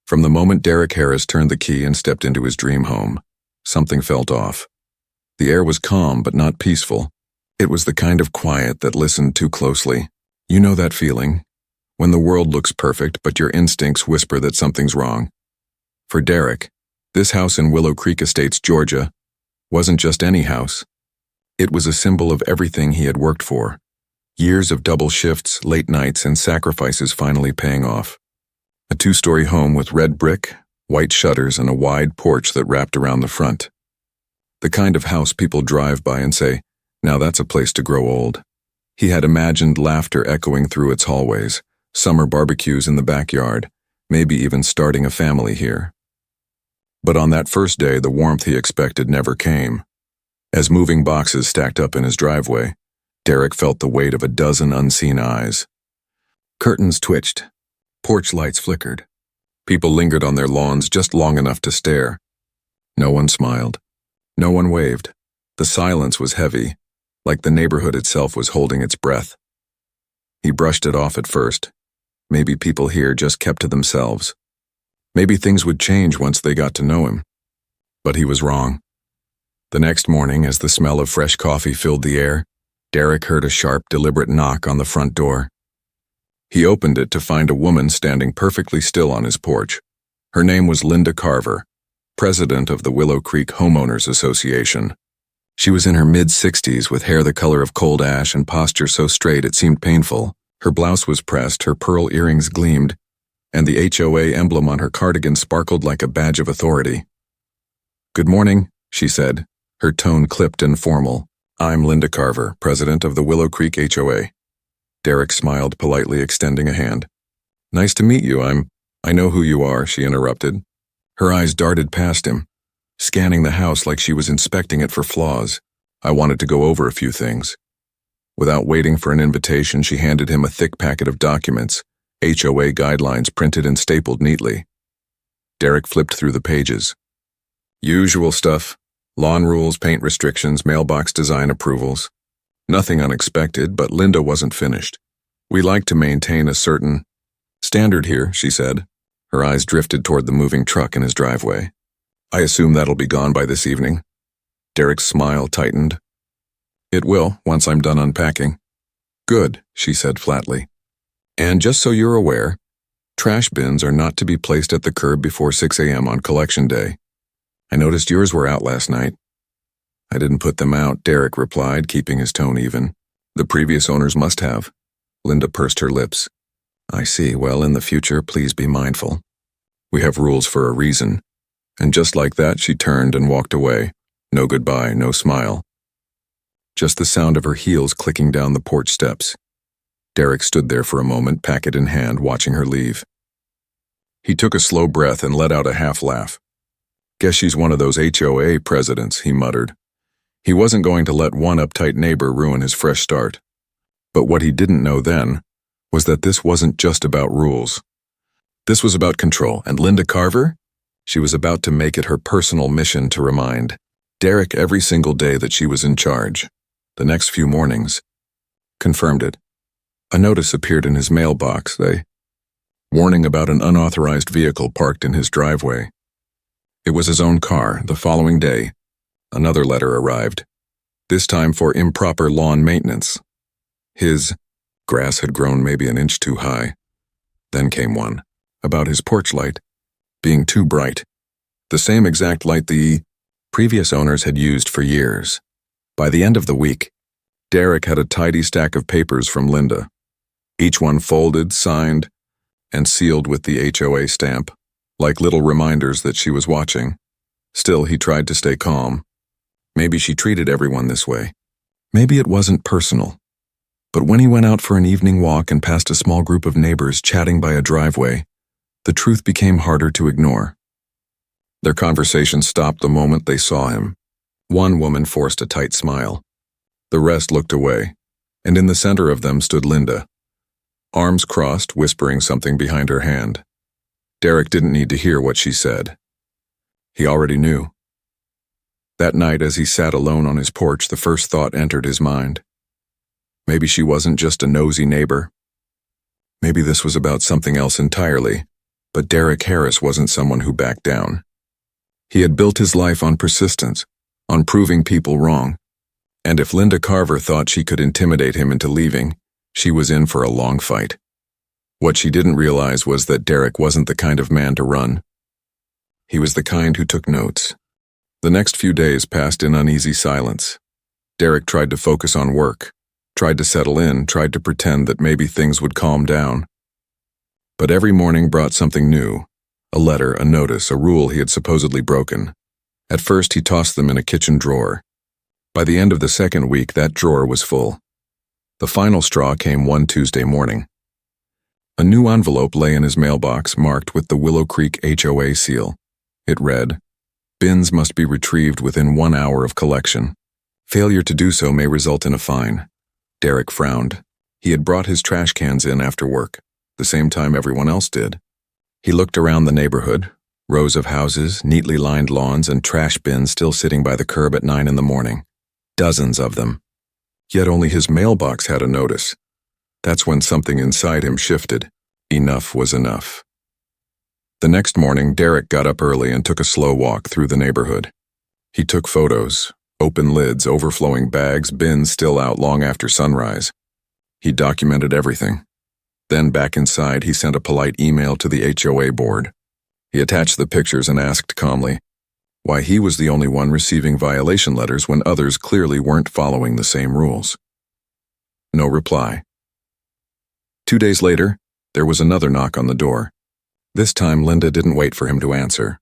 From the moment Derek Harris turned the key and stepped into his dream home, something felt off. The air was calm but not peaceful. It was the kind of quiet that listened too closely. You know that feeling? When the world looks perfect but your instincts whisper that something's wrong. For Derek, this house in Willow Creek Estates, Georgia, wasn't just any house. It was a symbol of everything he had worked for. Years of double shifts, late nights, and sacrifices finally paying off. A 2-story home with red brick, white shutters, and a wide porch that wrapped around the front. The kind of house people drive by and say, "Now that's a place to grow old." He had imagined laughter echoing through its hallways, summer barbecues in the backyard, maybe even starting a family here. But on that first day, the warmth he expected never came. As moving boxes stacked up in his driveway, Derek felt the weight of a dozen unseen eyes. Curtains twitched. Porch lights flickered. People lingered on their lawns just long enough to stare. No one smiled. No one waved. The silence was heavy, like the neighborhood itself was holding its breath. He brushed it off at first. Maybe people here just kept to themselves. Maybe things would change once they got to know him. But he was wrong. The next morning, as the smell of fresh coffee filled the air, Derek heard a sharp, deliberate knock on the front door. He opened it to find a woman standing perfectly still on his porch. Her name was Linda Carver, president of the Willow Creek Homeowners Association. She was in her mid-60s with hair the color of cold ash and posture so straight it seemed painful. Her blouse was pressed, her pearl earrings gleamed, and the HOA emblem on her cardigan sparkled like a badge of authority. "Good morning," she said, her tone clipped and formal. "I'm Linda Carver, president of the Willow Creek HOA. Derek smiled politely, extending a hand. "Nice to meet you. I know who you are," she interrupted. Her eyes darted past him, scanning the house like she was inspecting it for flaws. "I wanted to go over a few things." Without waiting for an invitation, she handed him a thick packet of documents, HOA guidelines printed and stapled neatly. Derek flipped through the pages. Usual stuff. Lawn rules, paint restrictions, mailbox design approvals. Nothing unexpected, but Linda wasn't finished. "We like to maintain a certain standard here," she said. Her eyes drifted toward the moving truck in his driveway. "I assume that'll be gone by this evening." Derek's smile tightened. "It will, once I'm done unpacking." "Good," she said flatly. "And just so you're aware, trash bins are not to be placed at the curb before 6 a.m. on collection day. I noticed yours were out last night." "I didn't put them out," Derek replied, keeping his tone even. "The previous owners must have." Linda pursed her lips. "I see. Well, in the future, please be mindful. We have rules for a reason." And just like that, she turned and walked away. No goodbye, no smile. Just the sound of her heels clicking down the porch steps. Derek stood there for a moment, packet in hand, watching her leave. He took a slow breath and let out a half laugh. "Guess she's one of those HOA presidents," he muttered. He wasn't going to let one uptight neighbor ruin his fresh start. But what he didn't know then was that this wasn't just about rules. This was about control, and Linda Carver? She was about to make it her personal mission to remind Derek every single day that she was in charge. The next few mornings confirmed it. A notice appeared in his mailbox, a warning about an unauthorized vehicle parked in his driveway. It was his own car. The following day, another letter arrived, this time for improper lawn maintenance. His grass had grown maybe an inch too high. Then came one about his porch light being too bright, the same exact light the previous owners had used for years. By the end of the week, Derek had a tidy stack of papers from Linda, each one folded, signed, and sealed with the HOA stamp, like little reminders that she was watching. Still, he tried to stay calm. Maybe she treated everyone this way. Maybe it wasn't personal. But when he went out for an evening walk and passed a small group of neighbors chatting by a driveway, the truth became harder to ignore. Their conversation stopped the moment they saw him. One woman forced a tight smile. The rest looked away, and in the center of them stood Linda, arms crossed, whispering something behind her hand. Derek didn't need to hear what she said. He already knew. That night, as he sat alone on his porch, the first thought entered his mind. Maybe she wasn't just a nosy neighbor. Maybe this was about something else entirely. But Derek Harris wasn't someone who backed down. He had built his life on persistence, on proving people wrong. And if Linda Carver thought she could intimidate him into leaving, she was in for a long fight. What she didn't realize was that Derek wasn't the kind of man to run. He was the kind who took notes. The next few days passed in uneasy silence. Derek tried to focus on work, tried to settle in, tried to pretend that maybe things would calm down. But every morning brought something new, a letter, a notice, a rule he had supposedly broken. At first he tossed them in a kitchen drawer. By the end of the second week, that drawer was full. The final straw came one Tuesday morning. A new envelope lay in his mailbox marked with the Willow Creek HOA seal. It read, "Bins must be retrieved within 1 hour of collection. Failure to do so may result in a fine." Derek frowned. He had brought his trash cans in after work, the same time everyone else did. He looked around the neighborhood, rows of houses, neatly lined lawns, and trash bins still sitting by the curb at 9 in the morning. Dozens of them. Yet only his mailbox had a notice. That's when something inside him shifted. Enough was enough. The next morning, Derek got up early and took a slow walk through the neighborhood. He took photos, open lids, overflowing bags, bins still out long after sunrise. He documented everything. Then back inside, he sent a polite email to the HOA board. He attached the pictures and asked calmly why he was the only one receiving violation letters when others clearly weren't following the same rules. No reply. 2 days later, there was another knock on the door. This time, Linda didn't wait for him to answer.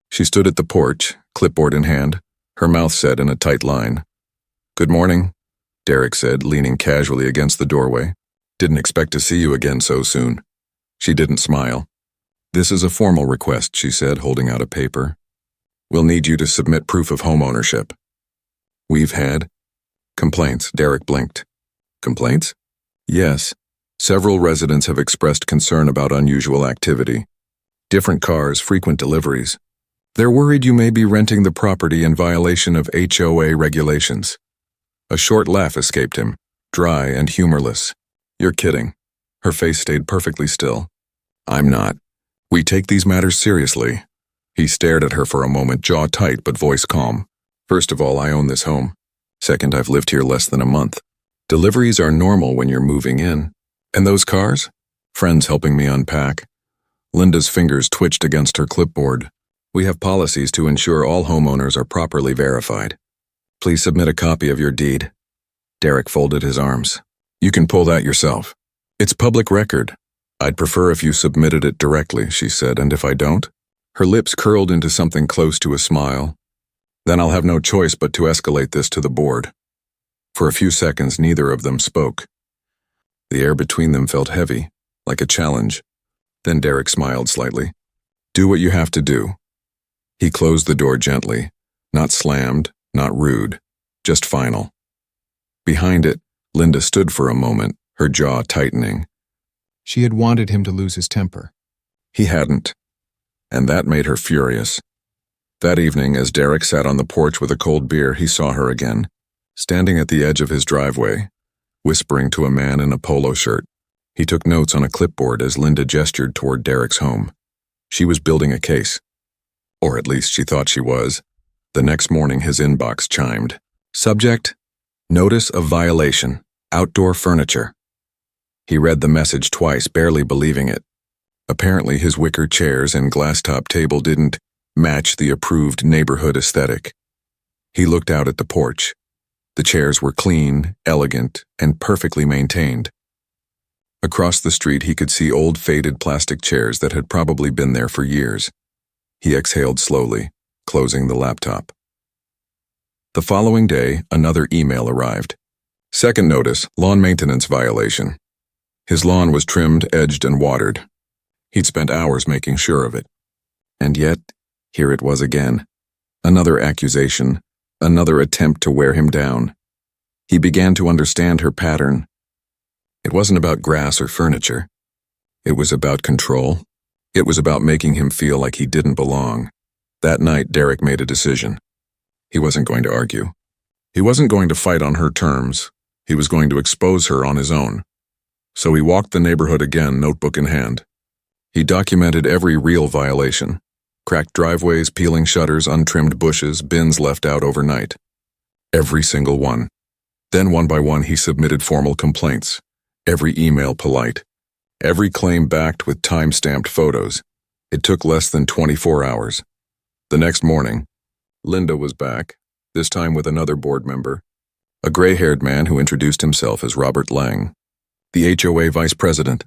She stood at the porch, clipboard in hand, her mouth set in a tight line. "Good morning," Derek said, leaning casually against the doorway. "Didn't expect to see you again so soon." She didn't smile. "This is a formal request," she said, holding out a paper. "We'll need you to submit proof of home ownership." "We've had complaints," Derek blinked. "Complaints?" "Yes. Several residents have expressed concern about unusual activity. Different cars, frequent deliveries. They're worried you may be renting the property in violation of HOA regulations." A short laugh escaped him, dry and humorless. "You're kidding." Her face stayed perfectly still. "I'm not. We take these matters seriously." He stared at her for a moment, jaw tight but voice calm. "First of all, I own this home. Second, I've lived here less than a month. Deliveries are normal when you're moving in. And those cars? Friends helping me unpack." Linda's fingers twitched against her clipboard. "We have policies to ensure all homeowners are properly verified. Please submit a copy of your deed." Derek folded his arms. "You can pull that yourself. It's public record. I'd prefer if you submitted it directly," she said, "and if I don't?" Her lips curled into something close to a smile. "Then I'll have no choice but to escalate this to the board." For a few seconds, neither of them spoke. The air between them felt heavy, like a challenge. Then Derek smiled slightly. "Do what you have to do." He closed the door gently, not slammed, not rude, just final. Behind it, Linda stood for a moment, her jaw tightening. She had wanted him to lose his temper. He hadn't, and that made her furious. That evening, as Derek sat on the porch with a cold beer, he saw her again, standing at the edge of his driveway, whispering to a man in a polo shirt. He took notes on a clipboard as Linda gestured toward Derek's home. She was building a case. Or at least she thought she was. The next morning his inbox chimed. Subject: Notice of violation. Outdoor furniture. He read the message twice, barely believing it. Apparently his wicker chairs and glass-top table didn't match the approved neighborhood aesthetic. He looked out at the porch. The chairs were clean, elegant, and perfectly maintained. Across the street he could see old faded plastic chairs that had probably been there for years. He exhaled slowly, closing the laptop. The following day, another email arrived. Second notice, lawn maintenance violation. His lawn was trimmed, edged, and watered. He'd spent hours making sure of it. And yet, here it was again. Another accusation, another attempt to wear him down. He began to understand her pattern. It wasn't about grass or furniture. It was about control. It was about making him feel like he didn't belong. That night, Derek made a decision. He wasn't going to argue. He wasn't going to fight on her terms. He was going to expose her on his own. So he walked the neighborhood again, notebook in hand. He documented every real violation. Cracked driveways, peeling shutters, untrimmed bushes, bins left out overnight. Every single one. Then one by one he submitted formal complaints. Every email polite. Every claim backed with time-stamped photos. It took less than 24 hours. The next morning, Linda was back, this time with another board member. A gray-haired man who introduced himself as Robert Lang, the HOA vice president.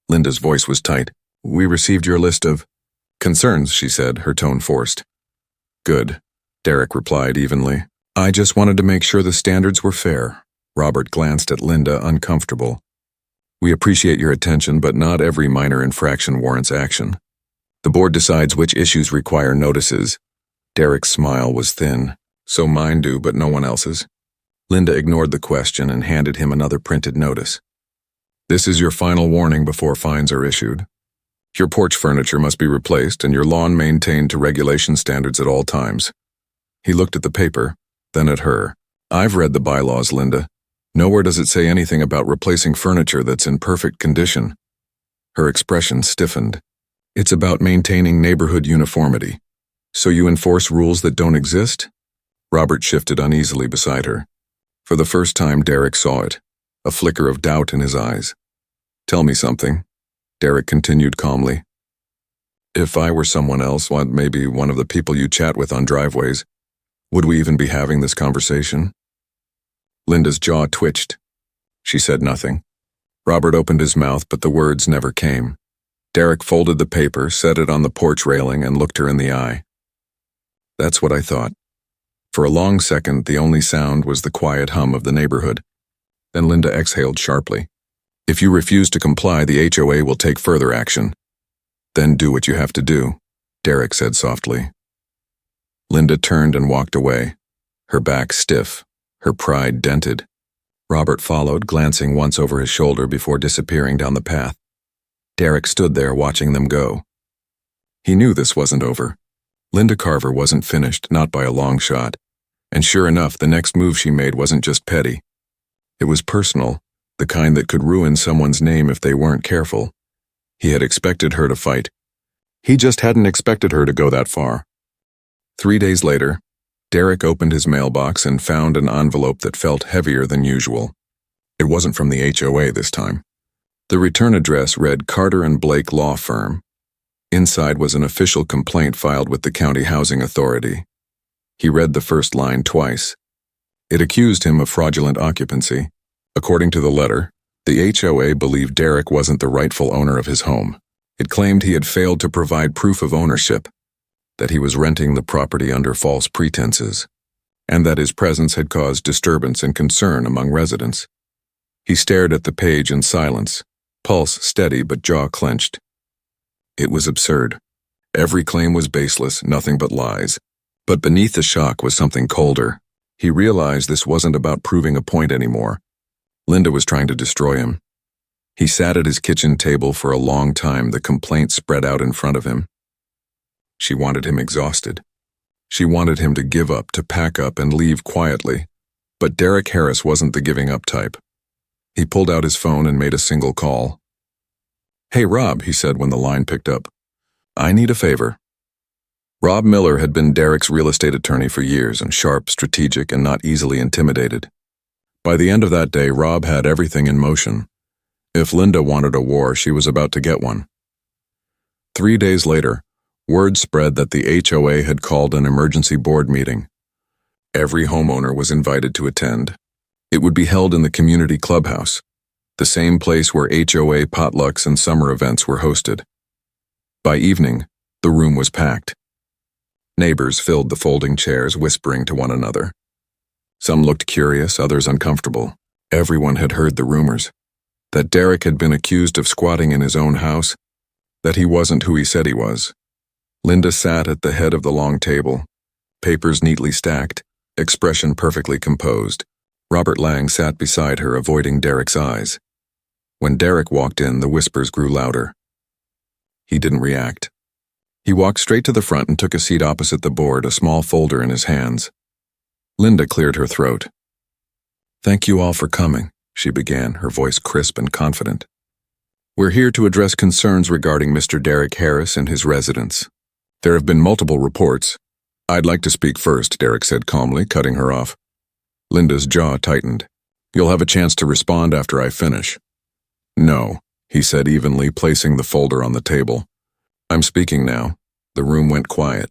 Linda's voice was tight. "We received your list of concerns," she said, her tone forced. "Good," Derek replied evenly. "I just wanted to make sure the standards were fair." Robert glanced at Linda, uncomfortable. "We appreciate your attention, but not every minor infraction warrants action. The board decides which issues require notices." Derek's smile was thin. "So mine do, but no one else's?" Linda ignored the question and handed him another printed notice. "This is your final warning before fines are issued. Your porch furniture must be replaced and your lawn maintained to regulation standards at all times." He looked at the paper, then at her. "I've read the bylaws, Linda. Nowhere does it say anything about replacing furniture that's in perfect condition." Her expression stiffened. "It's about maintaining neighborhood uniformity. So you enforce rules that don't exist?" Robert shifted uneasily beside her. For the first time, Derek saw it, a flicker of doubt in his eyes. "Tell me something," Derek continued calmly. "If I were someone else, maybe one of the people you chat with on driveways, would we even be having this conversation?" Linda's jaw twitched. She said nothing. Robert opened his mouth, but the words never came. Derek folded the paper, set it on the porch railing, and looked her in the eye. "That's what I thought." For a long second, the only sound was the quiet hum of the neighborhood. Then Linda exhaled sharply. "If you refuse to comply, the HOA will take further action." "Then do what you have to do," Derek said softly. Linda turned and walked away, her back stiff, her pride dented. Robert followed, glancing once over his shoulder before disappearing down the path. Derek stood there watching them go. He knew this wasn't over. Linda Carver wasn't finished, not by a long shot. And sure enough, the next move she made wasn't just petty. It was personal, the kind that could ruin someone's name if they weren't careful. He had expected her to fight. He just hadn't expected her to go that far. 3 days later, Derek opened his mailbox and found an envelope that felt heavier than usual. It wasn't from the HOA this time. The return address read Carter and Blake Law Firm. Inside was an official complaint filed with the County Housing Authority. He read the first line twice. It accused him of fraudulent occupancy. According to the letter, the HOA believed Derek wasn't the rightful owner of his home. It claimed he had failed to provide proof of ownership, that he was renting the property under false pretenses, and that his presence had caused disturbance and concern among residents. He stared at the page in silence, pulse steady but jaw clenched. It was absurd. Every claim was baseless, nothing but lies. But beneath the shock was something colder. He realized this wasn't about proving a point anymore. Linda was trying to destroy him. He sat at his kitchen table for a long time, the complaint spread out in front of him. She wanted him exhausted. She wanted him to give up, to pack up and leave quietly. But Derek Harris wasn't the giving up type. He pulled out his phone and made a single call. "Hey, Rob," he said when the line picked up. "I need a favor." Rob Miller had been Derek's real estate attorney for years, and sharp, strategic, and not easily intimidated. By the end of that day, Rob had everything in motion. If Linda wanted a war, she was about to get one. 3 days later, word spread that the HOA had called an emergency board meeting. Every homeowner was invited to attend. It would be held in the community clubhouse, the same place where HOA potlucks and summer events were hosted. By evening, the room was packed. Neighbors filled the folding chairs, whispering to one another. Some looked curious, others uncomfortable. Everyone had heard the rumors. That Derek had been accused of squatting in his own house, that he wasn't who he said he was. Linda sat at the head of the long table, papers neatly stacked, expression perfectly composed. Robert Lang sat beside her, avoiding Derek's eyes. When Derek walked in, the whispers grew louder. He didn't react. He walked straight to the front and took a seat opposite the board, a small folder in his hands. Linda cleared her throat. "Thank you all for coming," she began, her voice crisp and confident. We're here to address concerns regarding Mr. Derek Harris and his residence. There have been multiple reports. I'd like to speak first, Derek said calmly, cutting her off. Linda's jaw tightened. You'll have a chance to respond after I finish. No, he said evenly, placing the folder on the table. I'm speaking now. The room went quiet.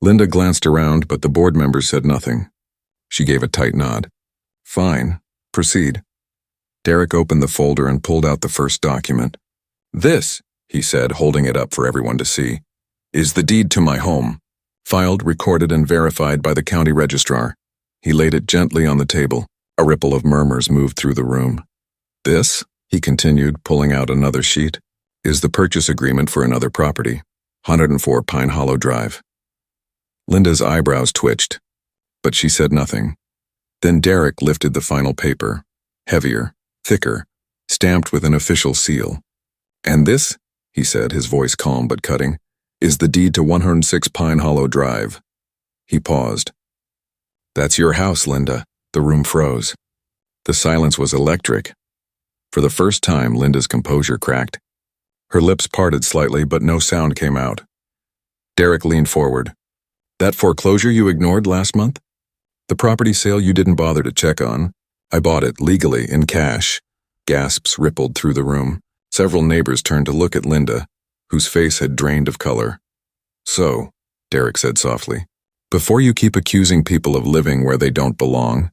Linda glanced around, but the board members said nothing. She gave a tight nod. Fine, proceed. Derek opened the folder and pulled out the first document. This, he said, holding it up for everyone to see, is the deed to my home. Filed, recorded, and verified by the county registrar. He laid it gently on the table. A ripple of murmurs moved through the room. This, he continued, pulling out another sheet, is the purchase agreement for another property, 104 Pine Hollow Drive. Linda's eyebrows twitched, but she said nothing. Then Derek lifted the final paper, heavier, thicker, stamped with an official seal. And this, he said, his voice calm but cutting, is the deed to 106 Pine Hollow Drive. He paused. That's your house, Linda. The room froze. The silence was electric. For the first time, Linda's composure cracked. Her lips parted slightly, but no sound came out. Derek leaned forward. That foreclosure you ignored last month? The property sale you didn't bother to check on? I bought it, legally, in cash. Gasps rippled through the room. Several neighbors turned to look at Linda, whose face had drained of color. So, Derek said softly, before you keep accusing people of living where they don't belong,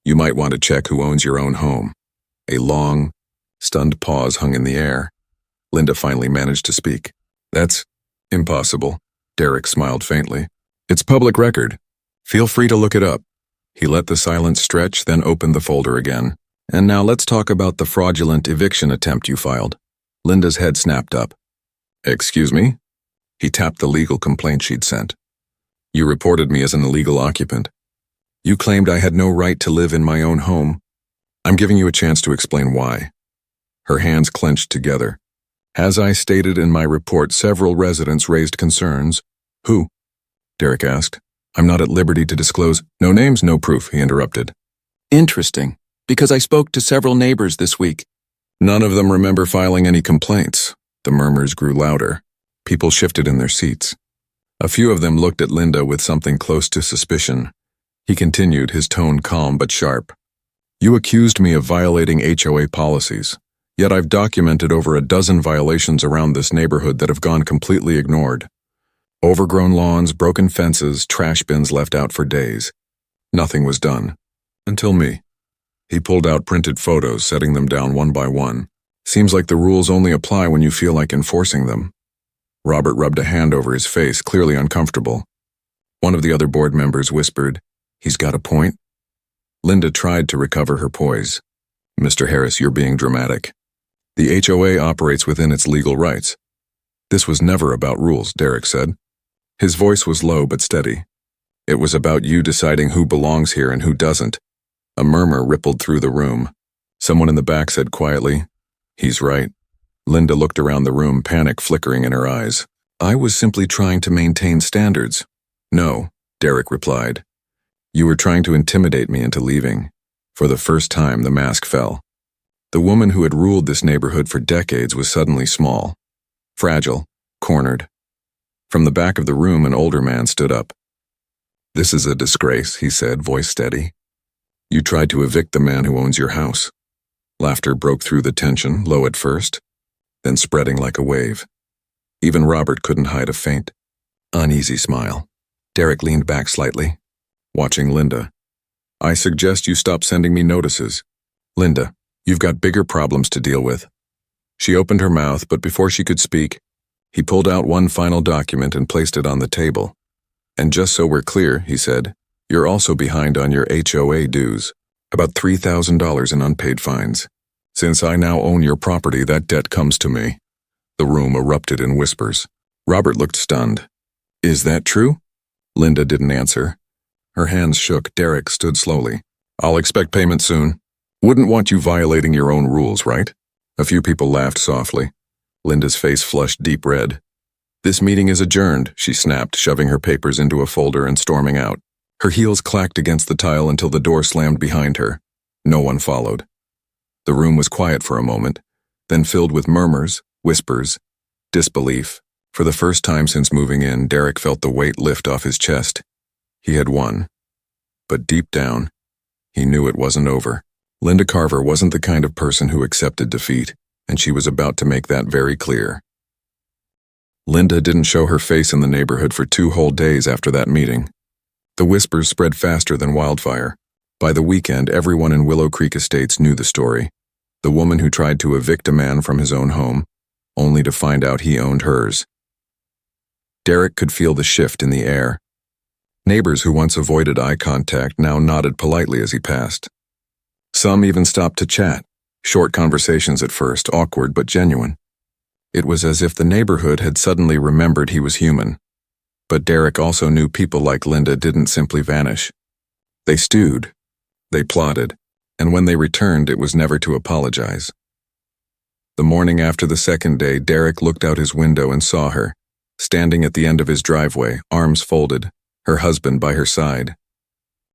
you might want to check who owns your own home. A long, stunned pause hung in the air. Linda finally managed to speak. That's impossible. Derek smiled faintly. It's public record. Feel free to look it up. He let the silence stretch, then opened the folder again. And now let's talk about the fraudulent eviction attempt you filed. Linda's head snapped up. Excuse me? He tapped the legal complaint she'd sent. You reported me as an illegal occupant. You claimed I had no right to live in my own home. I'm giving you a chance to explain why. Her hands clenched together. As I stated in my report, several residents raised concerns. Who? Derek asked. I'm not at liberty to disclose. No names, no proof, he interrupted. Interesting, because I spoke to several neighbors this week. None of them remember filing any complaints. The murmurs grew louder. People shifted in their seats. A few of them looked at Linda with something close to suspicion. He continued, his tone calm but sharp. You accused me of violating HOA policies, yet I've documented over a dozen violations around this neighborhood that have gone completely ignored. Overgrown lawns, broken fences, trash bins left out for days. Nothing was done. Until me. He pulled out printed photos, setting them down one by one. Seems like the rules only apply when you feel like enforcing them. Robert rubbed a hand over his face, clearly uncomfortable. One of the other board members whispered, He's got a point. Linda tried to recover her poise. Mr. Harris, you're being dramatic. The HOA operates within its legal rights. This was never about rules, Derek said. His voice was low but steady. It was about you deciding who belongs here and who doesn't. A murmur rippled through the room. Someone in the back said quietly, He's right. Linda looked around the room, panic flickering in her eyes. I was simply trying to maintain standards. No, Derek replied. You were trying to intimidate me into leaving. For the first time, the mask fell. The woman who had ruled this neighborhood for decades was suddenly small, fragile, cornered. From the back of the room, an older man stood up. This is a disgrace, he said, voice steady. You tried to evict the man who owns your house. Laughter broke through the tension, low at first, then spreading like a wave. Even Robert couldn't hide a faint, uneasy smile. Derek leaned back slightly, watching Linda. I suggest you stop sending me notices. Linda, you've got bigger problems to deal with. She opened her mouth, but before she could speak, he pulled out one final document and placed it on the table. And just so we're clear, he said, you're also behind on your HOA dues, about $3,000 in unpaid fines. Since I now own your property, that debt comes to me. The room erupted in whispers. Robert looked stunned. Is that true? Linda didn't answer. Her hands shook. Derek stood slowly. I'll expect payment soon. Wouldn't want you violating your own rules, right? A few people laughed softly. Linda's face flushed deep red. This meeting is adjourned, she snapped, shoving her papers into a folder and storming out. Her heels clacked against the tile until the door slammed behind her. No one followed. The room was quiet for a moment. then filled with murmurs, whispers, disbelief. For the first time since moving in, Derek felt the weight lift off his chest. He had won. But deep down, he knew it wasn't over. Linda Carver wasn't the kind of person who accepted defeat, and she was about to make that very clear. Linda didn't show her face in the neighborhood for 2 whole days after that meeting. The whispers spread faster than wildfire. By the weekend, everyone in Willow Creek Estates knew the story. The woman who tried to evict a man from his own home, only to find out he owned hers. Derek could feel the shift in the air. Neighbors who once avoided eye contact now nodded politely as he passed. Some even stopped to chat, short conversations at first, awkward but genuine. It was as if the neighborhood had suddenly remembered he was human. But Derek also knew people like Linda didn't simply vanish. They stewed, they plotted, and when they returned, it was never to apologize. The morning after the second day, Derek looked out his window and saw her, standing at the end of his driveway, arms folded, her husband by her side.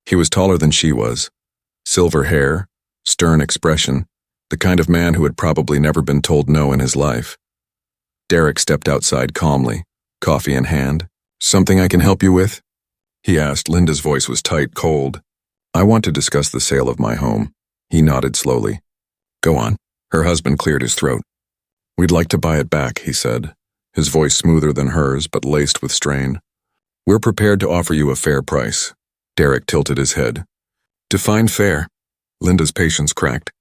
He was taller than she was. Silver hair, stern expression, the kind of man who had probably never been told no in his life. Derek stepped outside calmly, coffee in hand. "Something I can help you with?" he asked. Linda's voice was tight, cold. "I want to discuss the sale of my home." He nodded slowly. "Go on." Her husband cleared his throat. "We'd like to buy it back," he said, his voice smoother than hers but laced with strain. "We're prepared to offer you a fair price." Derek tilted his head. "Define fair." Linda's patience cracked.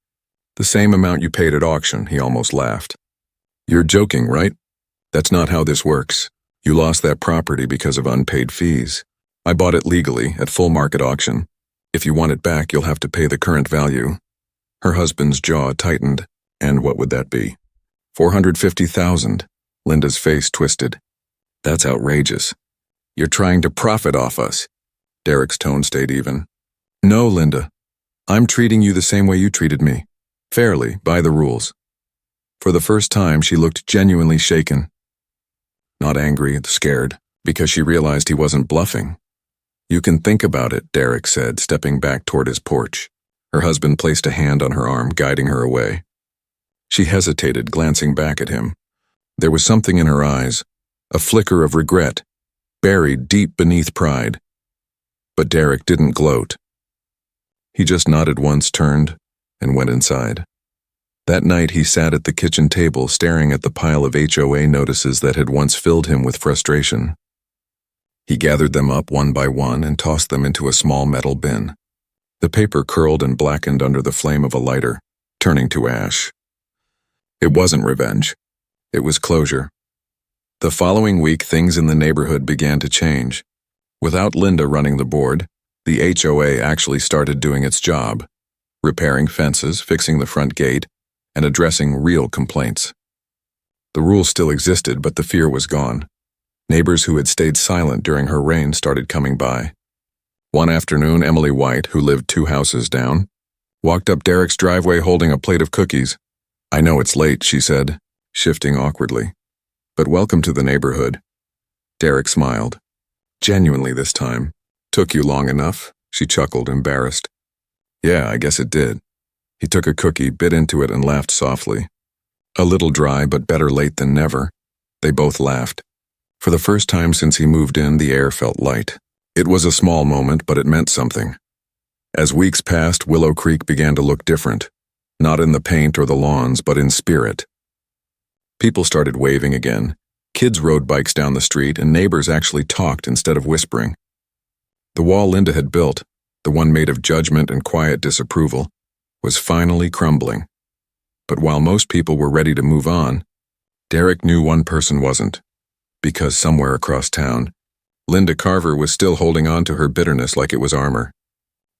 "The same amount you paid at auction," he almost laughed. "You're joking, right? That's not how this works. You lost that property because of unpaid fees. I bought it legally at full market auction. If you want it back, you'll have to pay the current value." Her husband's jaw tightened. "And what would that be?" $450,000. Linda's face twisted. "That's outrageous. You're trying to profit off us." Derek's tone stayed even. "No, Linda. I'm treating you the same way you treated me. Fairly, by the rules." For the first time, she looked genuinely shaken. Not angry, scared, because she realized he wasn't bluffing. "You can think about it," Derek said, stepping back toward his porch. Her husband placed a hand on her arm, guiding her away. She hesitated, glancing back at him. There was something in her eyes, a flicker of regret, buried deep beneath pride. But Derek didn't gloat. He just nodded once, turned, and went inside. That night he sat at the kitchen table staring at the pile of HOA notices that had once filled him with frustration. He gathered them up one by one and tossed them into a small metal bin. The paper curled and blackened under the flame of a lighter, turning to ash. It wasn't revenge. It was closure. The following week, things in the neighborhood began to change. Without Linda running the board, the HOA actually started doing its job, repairing fences, fixing the front gate, and addressing real complaints. The rules still existed, but the fear was gone. Neighbors who had stayed silent during her reign started coming by. One afternoon, Emily White, who lived 2 houses down, walked up Derek's driveway holding a plate of cookies. "I know it's late," she said, shifting awkwardly. "But welcome to the neighborhood." Derek smiled. Genuinely this time. "Took you long enough?" She chuckled, embarrassed. "Yeah, I guess it did." He took a cookie, bit into it, and laughed softly. A little dry, but better late than never. They both laughed. For the first time since he moved in, the air felt light. It was a small moment, but it meant something. As weeks passed, Willow Creek began to look different. Not in the paint or the lawns, but in spirit. People started waving again. Kids rode bikes down the street, and neighbors actually talked instead of whispering. The wall Linda had built, the one made of judgment and quiet disapproval, was finally crumbling. But while most people were ready to move on, Derek knew one person wasn't. Because somewhere across town, Linda Carver was still holding on to her bitterness like it was armor.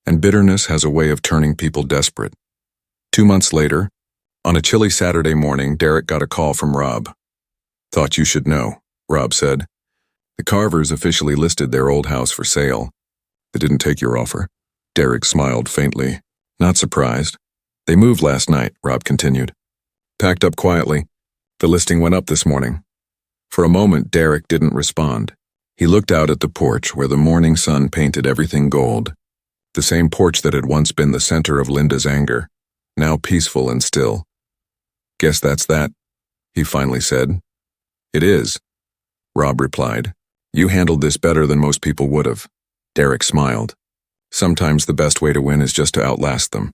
And bitterness has a way of turning people desperate. 2 months later, on a chilly Saturday morning, Derek got a call from Rob. "Thought you should know," Rob said. "The Carvers officially listed their old house for sale. They didn't take your offer." Derek smiled faintly. "Not surprised. They moved last night," Rob continued. "Packed up quietly. The listing went up this morning." For a moment, Derek didn't respond. He looked out at the porch where the morning sun painted everything gold. The same porch that had once been the center of Linda's anger, now peaceful and still. "Guess that's that," he finally said. "It is," Rob replied. "You handled this better than most people would have." Derek smiled. Sometimes the best way to win is just to outlast them.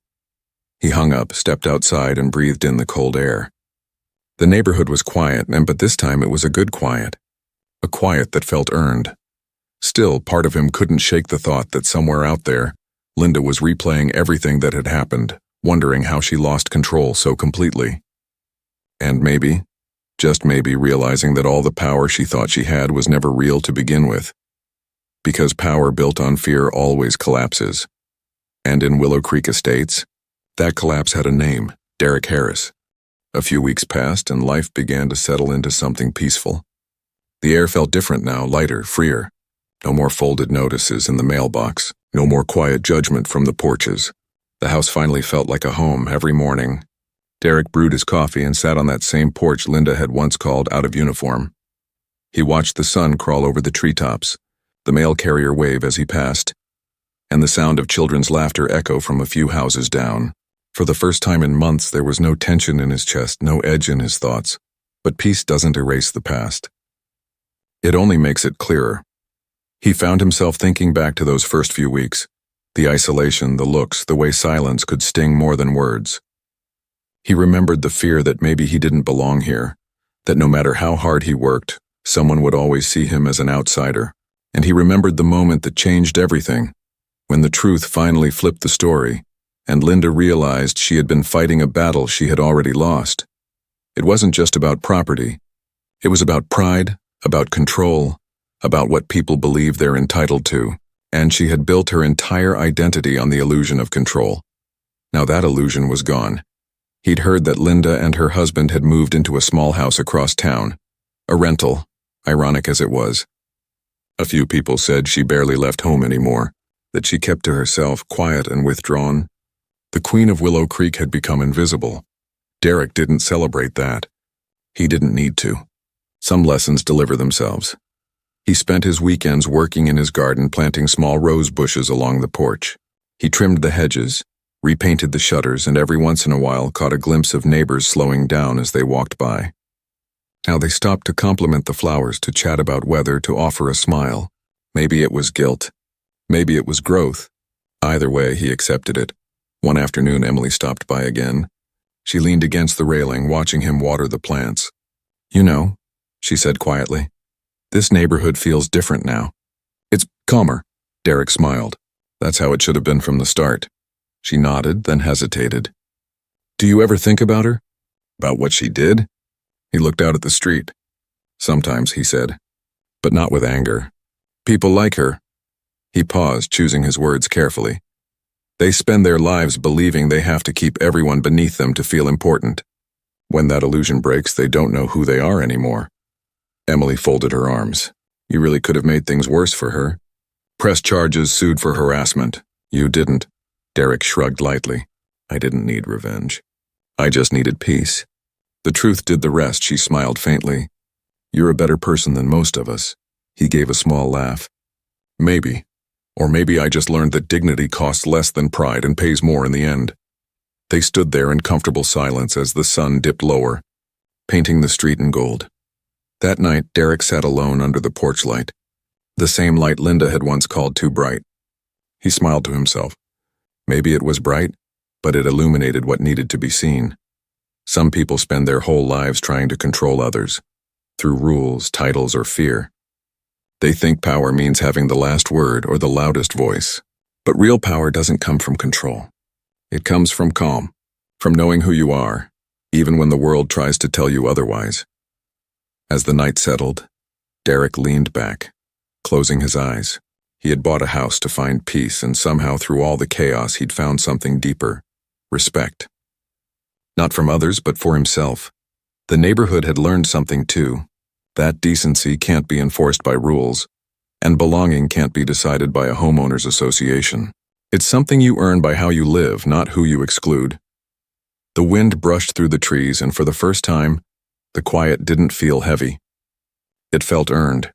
He hung up, stepped outside, and breathed in the cold air. The neighborhood was quiet, but this time it was a good quiet. A quiet that felt earned. Still, part of him couldn't shake the thought that somewhere out there, Linda was replaying everything that had happened, wondering how she lost control so completely. And maybe, just maybe, realizing that all the power she thought she had was never real to begin with. Because power built on fear always collapses. And in Willow Creek Estates, that collapse had a name: Derek Harris. A few weeks passed and life began to settle into something peaceful. The air felt different now, lighter, freer. No more folded notices in the mailbox, no more quiet judgment from the porches. The house finally felt like a home every morning. Derek brewed his coffee and sat on that same porch Linda had once called out of uniform. He watched the sun crawl over the treetops, the mail carrier wave as he passed, and the sound of children's laughter echo from a few houses down. For the first time in months, there was no tension in his chest, no edge in his thoughts. But peace doesn't erase the past. It only makes it clearer. He found himself thinking back to those first few weeks, the isolation, the looks, the way silence could sting more than words. He remembered the fear that maybe he didn't belong here, that no matter how hard he worked, someone would always see him as an outsider. And he remembered the moment that changed everything, when the truth finally flipped the story, and Linda realized she had been fighting a battle she had already lost. It wasn't just about property. It was about pride, about control, about what people believe they're entitled to, and she had built her entire identity on the illusion of control. Now that illusion was gone. He'd heard that Linda and her husband had moved into a small house across town, a rental, ironic as it was. A few people said she barely left home anymore, that she kept to herself, quiet and withdrawn. The Queen of Willow Creek had become invisible. Derek didn't celebrate that. He didn't need to. Some lessons deliver themselves. He spent his weekends working in his garden, planting small rose bushes along the porch. He trimmed the hedges, repainted the shutters, and every once in a while caught a glimpse of neighbors slowing down as they walked by. Now they stopped to compliment the flowers, to chat about weather, to offer a smile. Maybe it was guilt. Maybe it was growth. Either way, he accepted it. One afternoon, Emily stopped by again. She leaned against the railing, watching him water the plants. "You know," she said quietly, "this neighborhood feels different now. It's calmer." Derek smiled. "That's how it should have been from the start." She nodded, then hesitated. "Do you ever think about her? About what she did?" He looked out at the street. "Sometimes," he said, "but not with anger. People like her." He paused, choosing his words carefully. "They spend their lives believing they have to keep everyone beneath them to feel important. When that illusion breaks, they don't know who they are anymore." Emily folded her arms. "You really could have made things worse for her. Pressed charges, sued for harassment. You didn't." Derek shrugged lightly. "I didn't need revenge. I just needed peace. The truth did the rest." She smiled faintly. "You're a better person than most of us." He gave a small laugh. "Maybe. Or maybe I just learned that dignity costs less than pride and pays more in the end." They stood there in comfortable silence as the sun dipped lower, painting the street in gold. That night, Derek sat alone under the porch light, the same light Linda had once called too bright. He smiled to himself. Maybe it was bright, but it illuminated what needed to be seen. Some people spend their whole lives trying to control others, through rules, titles, or fear. They think power means having the last word or the loudest voice. But real power doesn't come from control. It comes from calm, from knowing who you are, even when the world tries to tell you otherwise. As the night settled, Derek leaned back, closing his eyes. He had bought a house to find peace, and somehow through all the chaos he'd found something deeper: respect. Not from others, but for himself. The neighborhood had learned something too. That decency can't be enforced by rules, and belonging can't be decided by a homeowners association. It's something you earn by how you live, not who you exclude. The wind brushed through the trees, and for the first time, the quiet didn't feel heavy. It felt earned.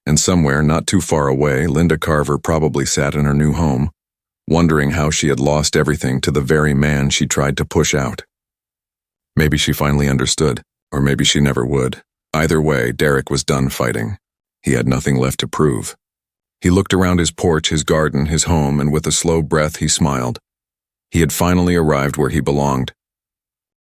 And somewhere, not too far away, Linda Carver probably sat in her new home, wondering how she had lost everything to the very man she tried to push out. Maybe she finally understood, or maybe she never would. Either way, Derek was done fighting. He had nothing left to prove. He looked around his porch, his garden, his home, and with a slow breath he smiled. He had finally arrived where he belonged,